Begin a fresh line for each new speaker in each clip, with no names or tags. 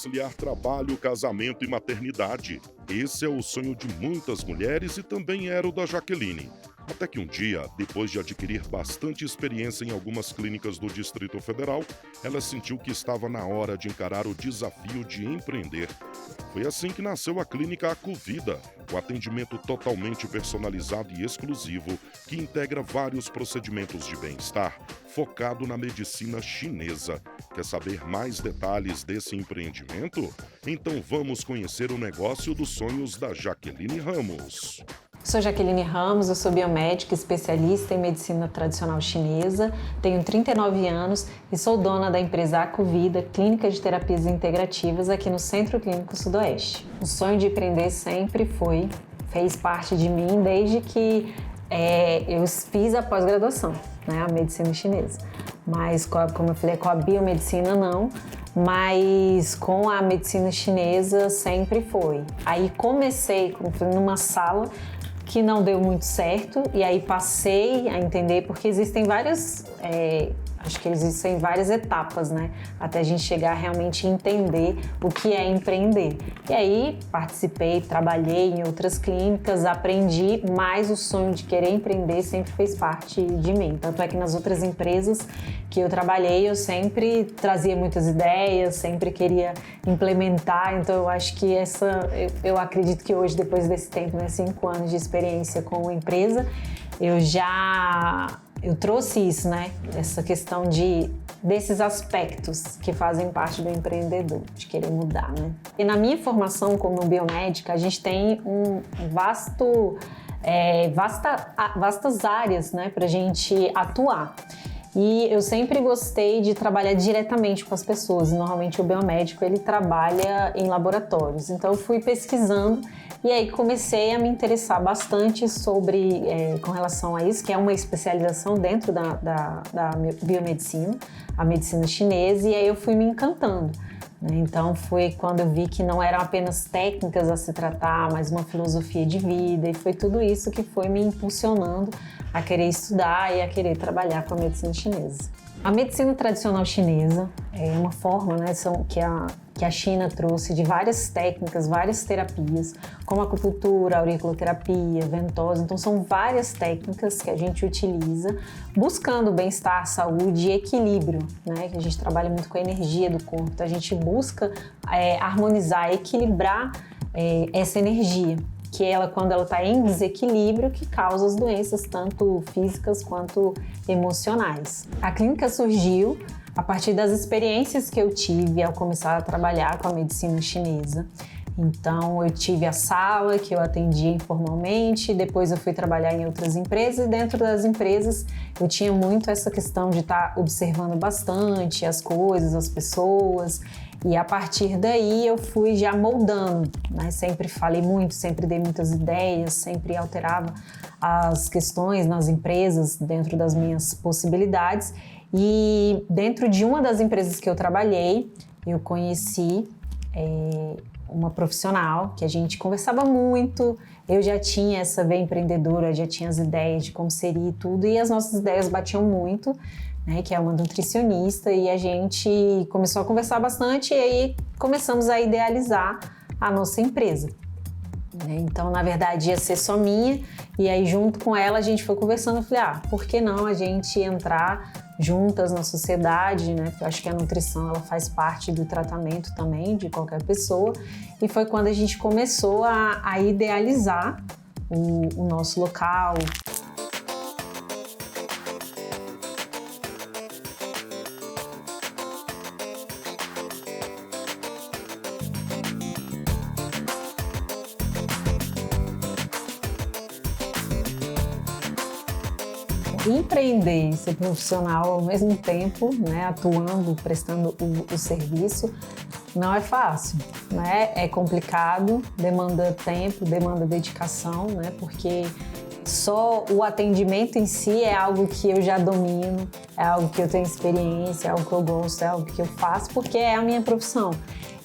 conciliar trabalho, casamento e maternidade. Esse é o sonho de muitas mulheres e também era o da Jaqueline. Até que um dia, depois de adquirir bastante experiência em algumas clínicas do Distrito Federal, ela sentiu que estava na hora de encarar o desafio de empreender. Foi assim que nasceu a Clínica Acuvida, o atendimento totalmente personalizado e exclusivo que integra vários procedimentos de bem-estar, focado na medicina chinesa. Quer saber mais detalhes desse empreendimento? Então vamos conhecer o negócio dos sonhos da Jaqueline Ramos.
Sou Jaqueline Ramos, eu sou biomédica, especialista em medicina tradicional chinesa, tenho 39 anos e sou dona da empresa Acuvida, Clínica de Terapias Integrativas aqui no Centro Clínico Sudoeste. O sonho de empreender sempre fez parte de mim desde que eu fiz a pós-graduação, né, a medicina chinesa. Mas, como eu falei, com a biomedicina não, mas com a medicina chinesa sempre foi. Aí comecei, como falei, numa sala que não deu muito certo e aí passei a entender, porque existem várias, acho que existem várias etapas, né? Até a gente chegar a realmente entender o que é empreender. E aí participei, trabalhei em outras clínicas, aprendi, mas o sonho de querer empreender sempre fez parte de mim. Tanto é que nas outras empresas que eu trabalhei, eu sempre trazia muitas ideias, sempre queria implementar. Então eu acho que eu acredito que hoje, depois desse tempo, né, 5 anos de experiência com a empresa, eu trouxe isso, né? Essa questão desses aspectos que fazem parte do empreendedor, de querer mudar, né? E na minha formação como biomédica, a gente tem vastas áreas, né, para a gente atuar. E eu sempre gostei de trabalhar diretamente com as pessoas. Normalmente o biomédico, ele trabalha em laboratórios. Então eu fui pesquisando e aí comecei a me interessar bastante com relação a isso, que é uma especialização dentro da biomedicina, a medicina chinesa, e aí eu fui me encantando. Então foi quando eu vi que não eram apenas técnicas a se tratar, mas uma filosofia de vida, e foi tudo isso que foi me impulsionando a querer estudar e a querer trabalhar com a medicina chinesa. A medicina tradicional chinesa é uma forma, né, que a China trouxe de várias técnicas, várias terapias, como acupuntura, auriculoterapia, ventosa. Então são várias técnicas que a gente utiliza buscando bem-estar, saúde e equilíbrio, né? Que a gente trabalha muito com a energia do corpo, então a gente busca harmonizar, equilibrar essa energia, que quando ela está em desequilíbrio, que causa as doenças, tanto físicas quanto emocionais. A clínica surgiu a partir das experiências que eu tive ao começar a trabalhar com a medicina chinesa. Então, eu tive a sala que eu atendia informalmente, depois eu fui trabalhar em outras empresas, e dentro das empresas eu tinha muito essa questão de estar observando bastante as coisas, as pessoas, e a partir daí eu fui já moldando, né? Sempre falei muito, sempre dei muitas ideias, sempre alterava as questões nas empresas dentro das minhas possibilidades. E dentro de uma das empresas que eu trabalhei, eu conheci uma profissional que a gente conversava muito. Eu já tinha essa veia empreendedora, já tinha as ideias de como seria e tudo, e as nossas ideias batiam muito, né, que é uma nutricionista, e a gente começou a conversar bastante e aí começamos a idealizar a nossa empresa. Então, na verdade, ia ser só minha, e aí junto com ela a gente foi conversando. Eu falei, por que não a gente entrar juntas na sociedade, né? Porque eu acho que a nutrição, ela faz parte do tratamento também de qualquer pessoa, e foi quando a gente começou a idealizar o nosso local. Empreender e ser profissional ao mesmo tempo, né, atuando, prestando o serviço, não é fácil, né? É complicado, demanda tempo, demanda dedicação, né? Porque só o atendimento em si é algo que eu já domino, é algo que eu tenho experiência, é algo que eu gosto, é algo que eu faço porque é a minha profissão.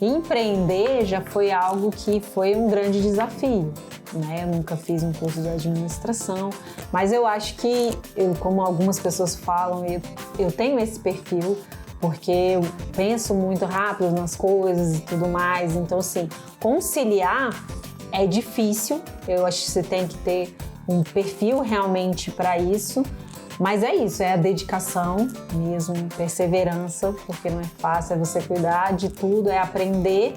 Empreender já foi algo que foi um grande desafio, né? Eu nunca fiz um curso de administração, mas eu acho que, como algumas pessoas falam, eu tenho esse perfil porque eu penso muito rápido nas coisas e tudo mais. Então, assim, conciliar é difícil. Eu acho que você tem que ter um perfil realmente para isso. Mas é isso, é a dedicação mesmo, perseverança, porque não é fácil, é você cuidar de tudo, é aprender,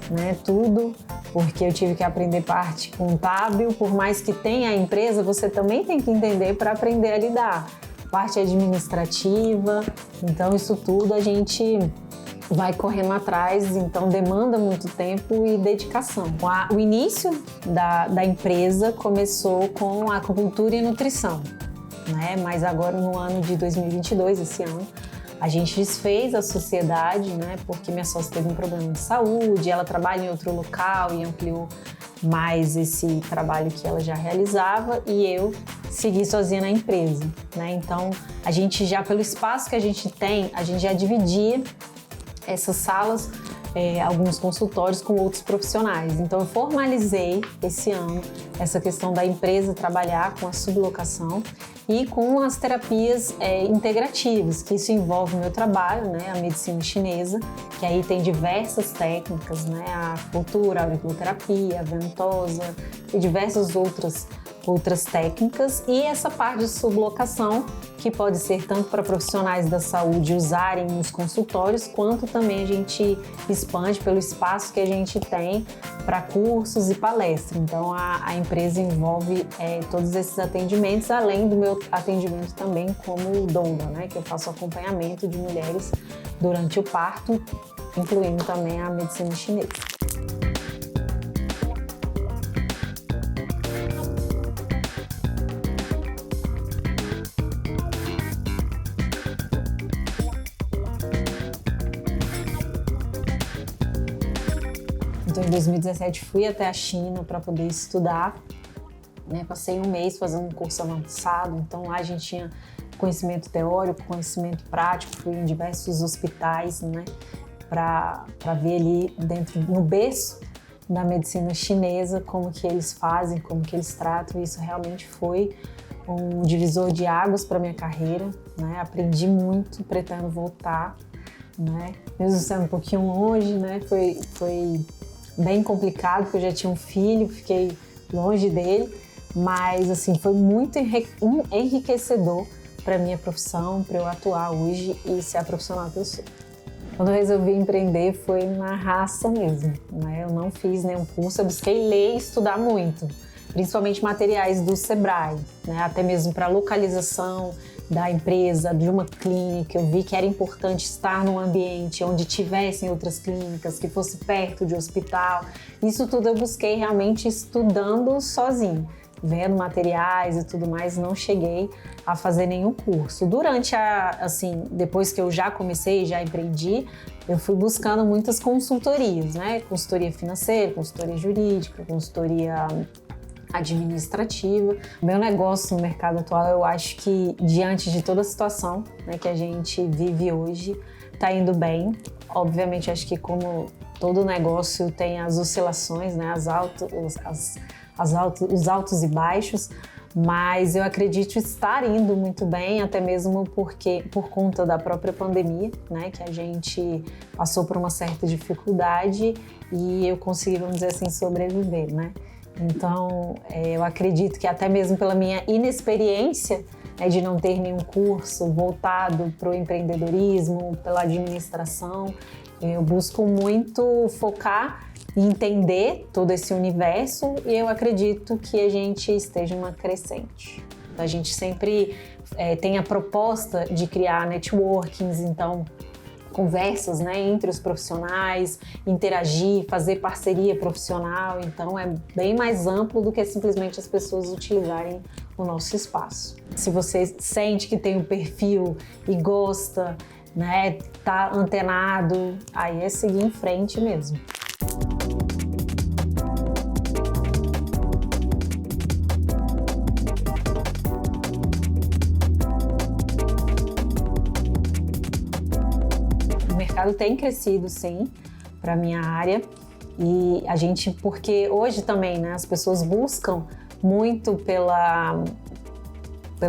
né, tudo, porque eu tive que aprender parte contábil, por mais que tenha a empresa, você também tem que entender para aprender a lidar. Parte administrativa, então isso tudo a gente vai correndo atrás, então demanda muito tempo e dedicação. O início da empresa começou com acupuntura e nutrição, né? Mas agora no ano de 2022, esse ano, a gente desfez a sociedade, né? Porque minha sócia teve um problema de saúde, ela trabalha em outro local e ampliou mais esse trabalho que ela já realizava e eu segui sozinha na empresa, né? Então, a gente já, pelo espaço que a gente tem, a gente já dividia essas salas, alguns consultórios com outros profissionais. Então, eu formalizei esse ano essa questão da empresa trabalhar com a sublocação e com as terapias integrativas, que isso envolve o meu trabalho, né, a medicina chinesa, que aí tem diversas técnicas, né, a acupuntura, a auriculoterapia, a ventosa e diversas outras técnicas, e essa parte de sublocação, que pode ser tanto para profissionais da saúde usarem nos consultórios, quanto também a gente expande pelo espaço que a gente tem para cursos e palestras. Então a empresa envolve todos esses atendimentos, além do meu atendimento também como doula, né, que eu faço acompanhamento de mulheres durante o parto, incluindo também a medicina chinesa. Então, em 2017, fui até a China para poder estudar, né? Passei um mês fazendo um curso avançado, então lá a gente tinha conhecimento teórico, conhecimento prático, fui em diversos hospitais, né? Para ver ali dentro, no berço da medicina chinesa, como que eles fazem, como que eles tratam. Isso realmente foi um divisor de águas para minha carreira, né? Aprendi muito, pretendo voltar, né? Mesmo sendo um pouquinho longe, né? Foi bem complicado, porque eu já tinha um filho, fiquei longe dele, mas assim, foi muito enriquecedor para minha profissão, para eu atuar hoje e ser a profissional que eu sou. Quando eu resolvi empreender foi na raça mesmo, né? Eu não fiz nenhum curso, eu busquei ler e estudar muito, principalmente materiais do Sebrae, né? Até mesmo para localização da empresa, de uma clínica. Eu vi que era importante estar num ambiente onde tivessem outras clínicas, que fosse perto de hospital. Isso tudo eu busquei realmente estudando sozinho, vendo materiais e tudo mais. Não cheguei a fazer nenhum curso. Durante depois que eu já comecei, já empreendi, eu fui buscando muitas consultorias, né? Consultoria financeira, consultoria jurídica, consultoria administrativa. Meu negócio no mercado atual, eu acho que diante de toda a situação, né, que a gente vive hoje, está indo bem. Obviamente, acho que como todo negócio tem as oscilações, né, os altos e baixos, mas eu acredito estar indo muito bem, até mesmo por conta da própria pandemia, né, que a gente passou por uma certa dificuldade e eu consegui, vamos dizer assim, sobreviver, né? Então, eu acredito que até mesmo pela minha inexperiência, né, de não ter nenhum curso voltado para o empreendedorismo, pela administração, eu busco muito focar e entender todo esse universo e eu acredito que a gente esteja numa crescente. A gente sempre tem a proposta de criar networkings, então conversas, né, entre os profissionais, interagir, fazer parceria profissional, então é bem mais amplo do que simplesmente as pessoas utilizarem o nosso espaço. Se você sente que tem um perfil e gosta, né, tá antenado, aí é seguir em frente mesmo. O mercado tem crescido, sim, para a minha área e a gente, porque hoje também, né, as pessoas buscam muito pelo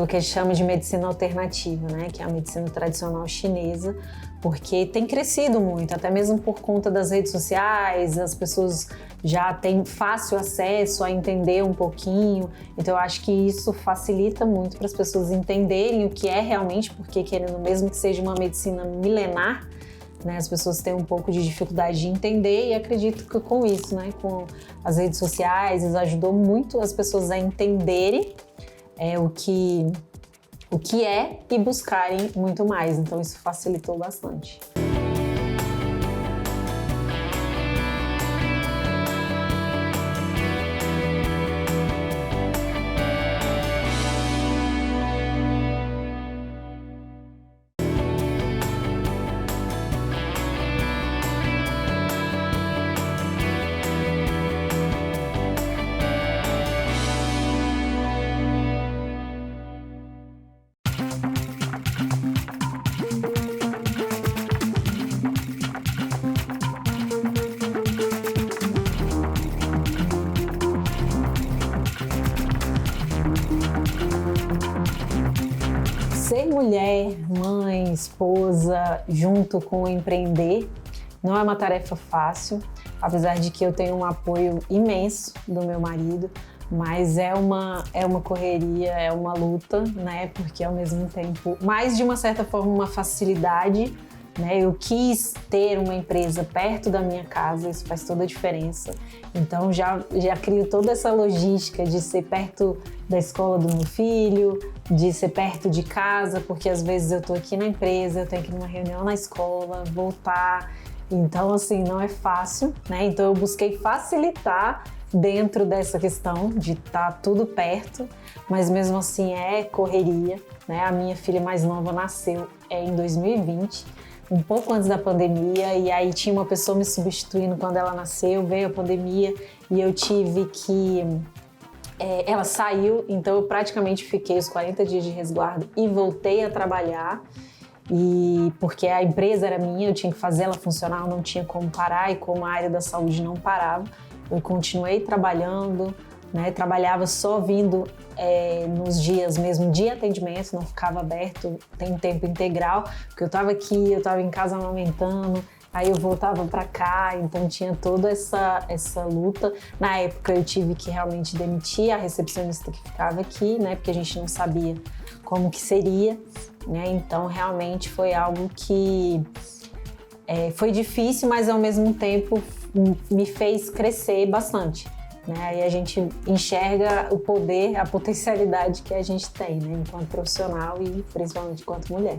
que a gente chama de medicina alternativa, né, que é a medicina tradicional chinesa, porque tem crescido muito, até mesmo por conta das redes sociais, as pessoas já têm fácil acesso a entender um pouquinho, então eu acho que isso facilita muito para as pessoas entenderem o que é realmente, porque querendo mesmo que seja uma medicina milenar, né, as pessoas têm um pouco de dificuldade de entender e acredito que com isso, né, com as redes sociais, isso ajudou muito as pessoas a entenderem o que é e buscarem muito mais, então isso facilitou bastante. Ser mulher, mãe, esposa, junto com empreender, não é uma tarefa fácil, apesar de que eu tenho um apoio imenso do meu marido, mas é uma correria, é uma luta, né? Porque ao mesmo tempo, mais de uma certa forma, uma facilidade, né? Eu quis ter uma empresa perto da minha casa, isso faz toda a diferença. Então já crio toda essa logística de ser perto da escola do meu filho, de ser perto de casa, porque às vezes eu tô aqui na empresa, eu tenho que ir numa reunião na escola, voltar. Então, assim, não é fácil, né? Então eu busquei facilitar dentro dessa questão de estar tudo perto, mas mesmo assim é correria, né? A minha filha mais nova nasceu em 2020, um pouco antes da pandemia, e aí tinha uma pessoa me substituindo quando ela nasceu, veio a pandemia e eu tive que... ela saiu, então eu praticamente fiquei os 40 dias de resguardo e voltei a trabalhar, e porque a empresa era minha, eu tinha que fazer ela funcionar, eu não tinha como parar, e como a área da saúde não parava, eu continuei trabalhando, né? Trabalhava só vindo nos dias mesmo de atendimento, não ficava aberto, tem tempo integral, porque eu estava aqui, eu estava em casa amamentando, aí eu voltava para cá, então tinha toda essa luta. Na época eu tive que realmente demitir a recepcionista que ficava aqui, né? Porque a gente não sabia como que seria, né? Então realmente foi algo que foi difícil, mas ao mesmo tempo me fez crescer bastante, né? Aí a gente enxerga o poder, a potencialidade que a gente tem, né? Enquanto profissional e principalmente enquanto mulher.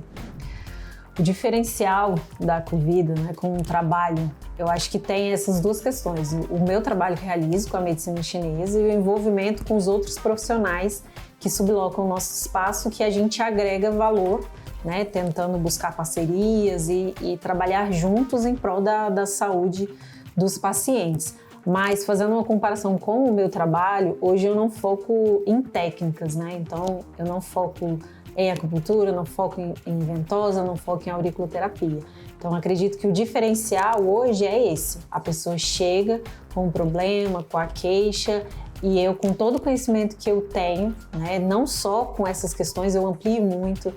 O diferencial da Covida, né, com o trabalho, eu acho que tem essas duas questões. O meu trabalho que realizo com a medicina chinesa e o envolvimento com os outros profissionais que sublocam o nosso espaço, que a gente agrega valor, né, tentando buscar parcerias e trabalhar juntos em prol da saúde dos pacientes. Mas fazendo uma comparação com o meu trabalho, hoje eu não foco em técnicas, né? Então eu não foco em acupuntura, não foco em ventosa, não foco em auriculoterapia. Então acredito que o diferencial hoje é esse. A pessoa chega com um problema, com a queixa, e eu, com todo o conhecimento que eu tenho, né, não só com essas questões, eu amplio muito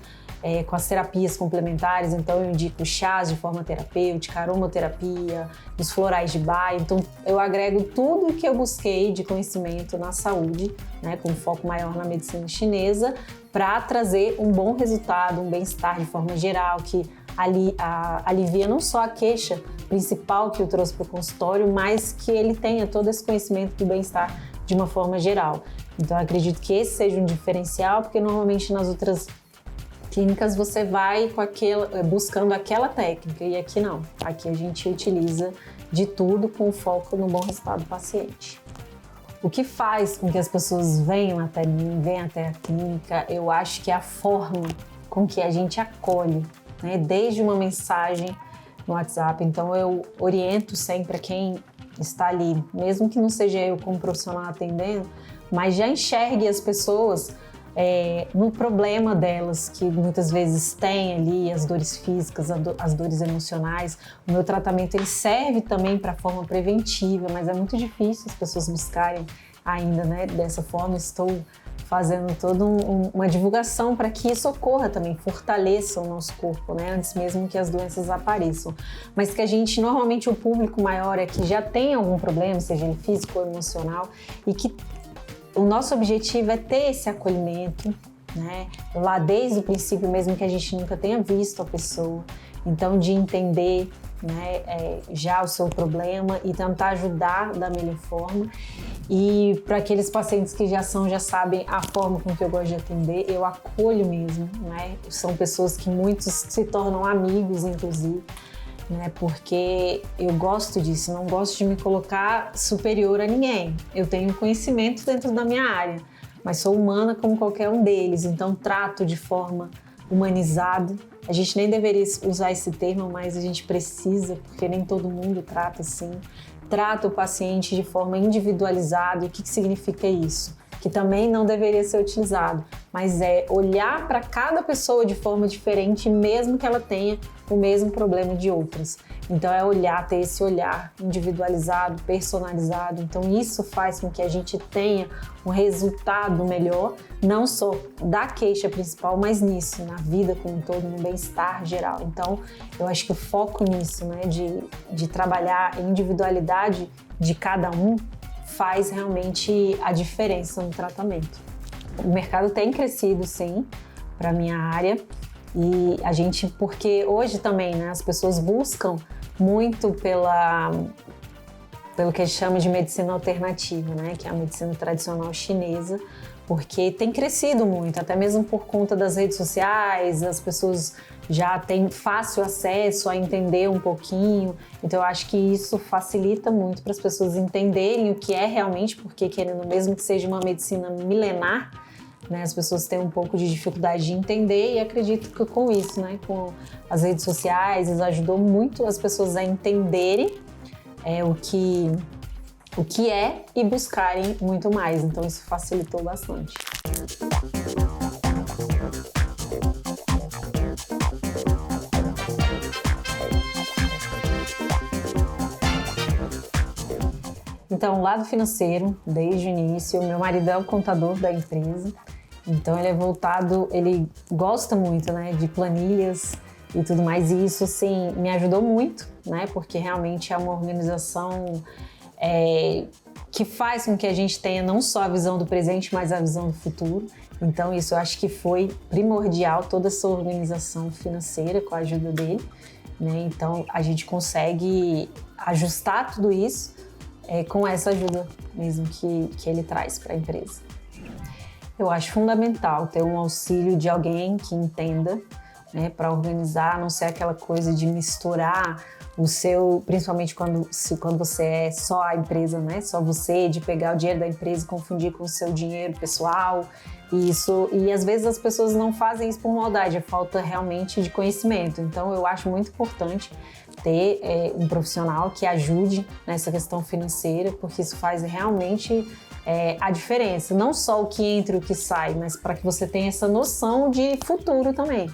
com as terapias complementares, então eu indico chás de forma terapêutica, aromaterapia, os florais de Bach, então eu agrego tudo que eu busquei de conhecimento na saúde, né, com foco maior na medicina chinesa, para trazer um bom resultado, um bem-estar de forma geral, que alivia não só a queixa principal que eu trouxe para o consultório, mas que ele tenha todo esse conhecimento do bem-estar de uma forma geral. Então eu acredito que esse seja um diferencial, porque normalmente nas outras clínicas você vai buscando aquela técnica, e aqui não. Aqui a gente utiliza de tudo com foco no bom resultado do paciente. O que faz com que as pessoas venham até mim, venham até a clínica, eu acho que é a forma com que a gente acolhe, né? Desde uma mensagem no WhatsApp. Então eu oriento sempre a quem está ali, mesmo que não seja eu como profissional atendendo, mas já enxergue as pessoas no problema delas, que muitas vezes tem ali as dores físicas, as dores emocionais. O meu tratamento ele serve também para a forma preventiva, mas é muito difícil as pessoas buscarem ainda, né, dessa forma. Estou fazendo toda uma divulgação para que isso ocorra também, fortaleça o nosso corpo, né? Antes mesmo que as doenças apareçam. Mas que a gente, normalmente o público maior é que já tem algum problema, seja ele físico ou emocional, e que o nosso objetivo é ter esse acolhimento, né? Lá desde o princípio mesmo que a gente nunca tenha visto a pessoa. Então, de entender, né, já o seu problema e tentar ajudar da melhor forma. E para aqueles pacientes que já sabem a forma com que eu gosto de atender, eu acolho mesmo, né? São pessoas que muitos se tornam amigos, inclusive, né? Porque eu gosto disso, não gosto de me colocar superior a ninguém. Eu tenho conhecimento dentro da minha área, mas sou humana como qualquer um deles, então trato de forma humanizada. A gente nem deveria usar esse termo, mas a gente precisa, porque nem todo mundo trata assim. Trata o paciente de forma individualizada. E o que significa isso? Que também não deveria ser utilizado, mas é olhar para cada pessoa de forma diferente, mesmo que ela tenha o mesmo problema de outras. Então é olhar, ter esse olhar individualizado, personalizado. Então isso faz com que a gente tenha um resultado melhor, não só da queixa principal, mas nisso, na vida como um todo, no bem-estar geral. Então eu acho que o foco nisso, né, de trabalhar a individualidade de cada um, faz realmente a diferença no tratamento. O mercado tem crescido, sim, para a minha área, e a gente, porque hoje também, né, as pessoas buscam muito pelo que a gente chama de medicina alternativa, né, que é a medicina tradicional chinesa, porque tem crescido muito, até mesmo por conta das redes sociais, as pessoas já têm fácil acesso a entender um pouquinho, então eu acho que isso facilita muito para as pessoas entenderem o que é realmente, porque querendo mesmo que seja uma medicina milenar, né, as pessoas têm um pouco de dificuldade de entender, e acredito que com isso, né, com as redes sociais, isso ajudou muito as pessoas a entenderem o que é e buscarem muito mais, então isso facilitou bastante. Então, o lado financeiro, desde o início, meu marido é o contador da empresa, então ele é voltado, ele gosta muito, né, de planilhas e tudo mais, e isso, sim, me ajudou muito, né, porque realmente é uma organização que faz com que a gente tenha não só a visão do presente, mas a visão do futuro. Então isso eu acho que foi primordial, toda essa organização financeira com a ajuda dele, né? Então a gente consegue ajustar tudo isso com essa ajuda mesmo que ele traz para a empresa. Eu acho fundamental ter um auxílio de alguém que entenda, né, para organizar, não ser aquela coisa de misturar o seu, principalmente quando você é só a empresa, né? Só você, de pegar o dinheiro da empresa e confundir com o seu dinheiro pessoal. E às vezes as pessoas não fazem isso por maldade, é falta realmente de conhecimento. Então eu acho muito importante ter um profissional que ajude nessa questão financeira, porque isso faz realmente a diferença. Não só o que entra e o que sai, mas para que você tenha essa noção de futuro também.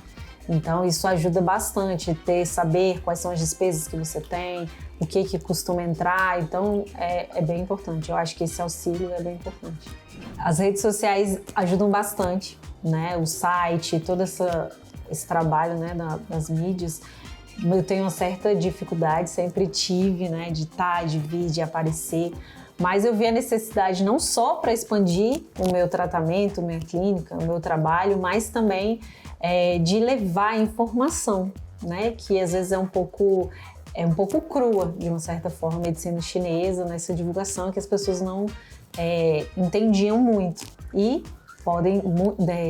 Então isso ajuda bastante, saber quais são as despesas que você tem, o que costuma entrar, então é bem importante. Eu acho que esse auxílio é bem importante. As redes sociais ajudam bastante, né? O site, todo esse trabalho, né, das mídias. Eu tenho uma certa dificuldade, sempre tive, né, de estar, de vir, de aparecer, mas eu vi a necessidade não só para expandir o meu tratamento, minha clínica, o meu trabalho, mas também de levar informação, né, que às vezes é um pouco crua, de uma certa forma, a medicina chinesa, nessa divulgação, que as pessoas não entendiam muito e podem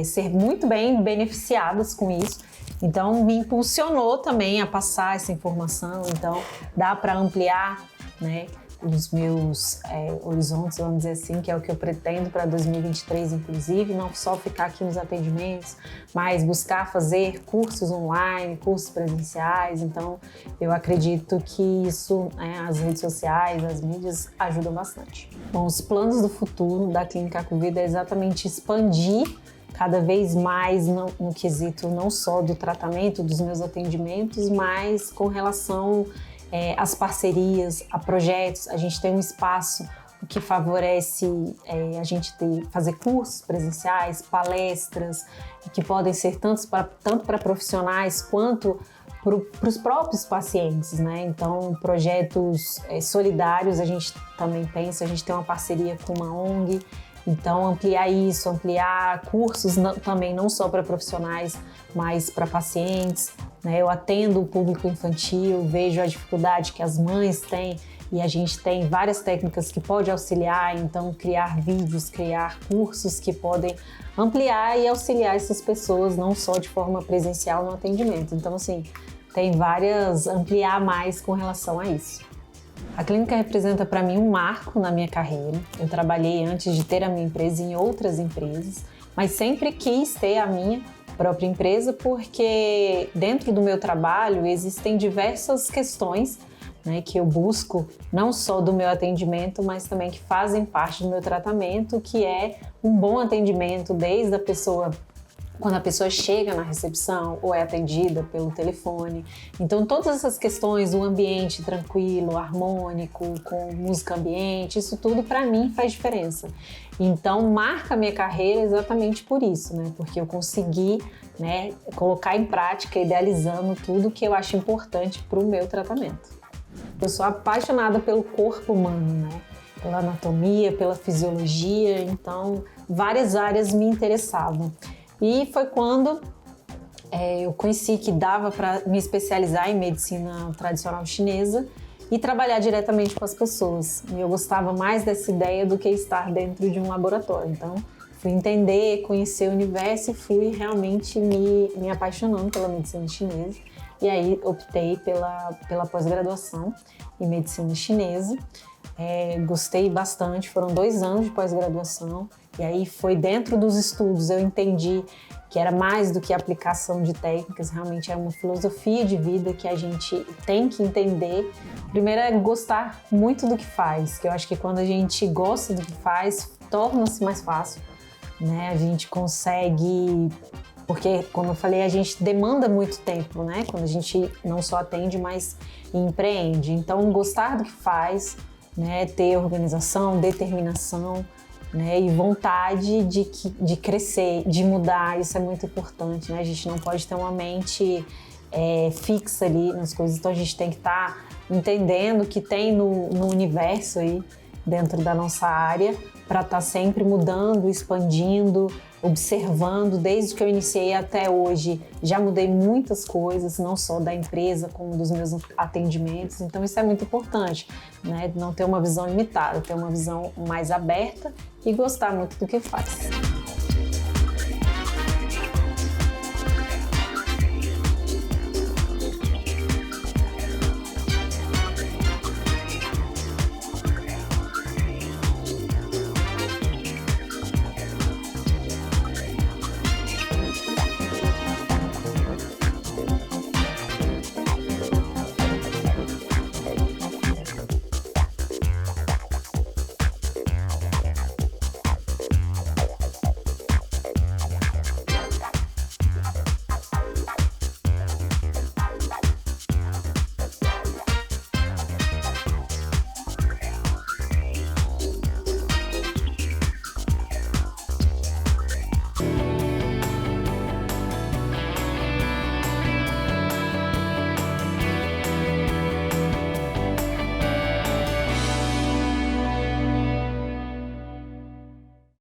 ser muito bem beneficiadas com isso. Então, me impulsionou também a passar essa informação, então dá para ampliar, né, os meus horizontes, vamos dizer assim, que é o que eu pretendo para 2023, inclusive, não só ficar aqui nos atendimentos, mas buscar fazer cursos online, cursos presenciais. Então, eu acredito que isso, as redes sociais, as mídias ajudam bastante. Bom, os planos do futuro da Clínica Acuvida é exatamente expandir cada vez mais no quesito não só do tratamento, dos meus atendimentos, mas com relação às parcerias, a projetos. A gente tem um espaço o que favorece a gente fazer cursos presenciais, palestras, que podem ser tanto para profissionais quanto para os próprios pacientes, né? Então, projetos solidários a gente também pensa, a gente tem uma parceria com uma ONG, então ampliar cursos também não só para profissionais, mas para pacientes, né? Eu atendo o público infantil, vejo a dificuldade que as mães têm e a gente tem várias técnicas que podem auxiliar, então criar vídeos, criar cursos que podem ampliar e auxiliar essas pessoas, não só de forma presencial no atendimento. Então, assim, tem ampliar mais com relação a isso. A clínica representa para mim um marco na minha carreira. Eu trabalhei antes de ter a minha empresa em outras empresas, mas sempre quis ter a minha própria empresa porque dentro do meu trabalho existem diversas questões, né, que eu busco não só do meu atendimento, mas também que fazem parte do meu tratamento, que é um bom atendimento desde a pessoa, quando a pessoa chega na recepção ou é atendida pelo telefone. Então, todas essas questões, o ambiente tranquilo, harmônico, com música ambiente, isso tudo para mim faz diferença. Então, marca a minha carreira exatamente por isso, né? Porque eu consegui, né, colocar em prática, idealizando tudo que eu acho importante para o meu tratamento. Eu sou apaixonada pelo corpo humano, né? Pela anatomia, pela fisiologia, então várias áreas me interessavam. E foi quando eu conheci que dava para me especializar em medicina tradicional chinesa e trabalhar diretamente com as pessoas. E eu gostava mais dessa ideia do que estar dentro de um laboratório. Então, fui entender, conhecer o universo e fui realmente me apaixonando pela medicina chinesa. E aí optei pela pós-graduação em medicina chinesa. Gostei bastante, foram 2 anos de pós-graduação. E aí foi dentro dos estudos, eu entendi que era mais do que aplicação de técnicas, realmente é uma filosofia de vida que a gente tem que entender. Primeiro é gostar muito do que faz, que eu acho que quando a gente gosta do que faz, torna-se mais fácil, né? A gente consegue, porque como eu falei, a gente demanda muito tempo, né? Quando a gente não só atende, mas empreende. Então, gostar do que faz, né? Ter organização, determinação, né, e vontade de crescer, de mudar, isso é muito importante, né? A gente não pode ter uma mente fixa ali nas coisas, então a gente tem que estar entendendo o que tem no universo aí, dentro da nossa área, para estar sempre mudando, expandindo, observando. Desde que eu iniciei até hoje, já mudei muitas coisas, não só da empresa, como dos meus atendimentos. Então isso é muito importante, né? Não ter uma visão limitada, ter uma visão mais aberta e gostar muito do que faz.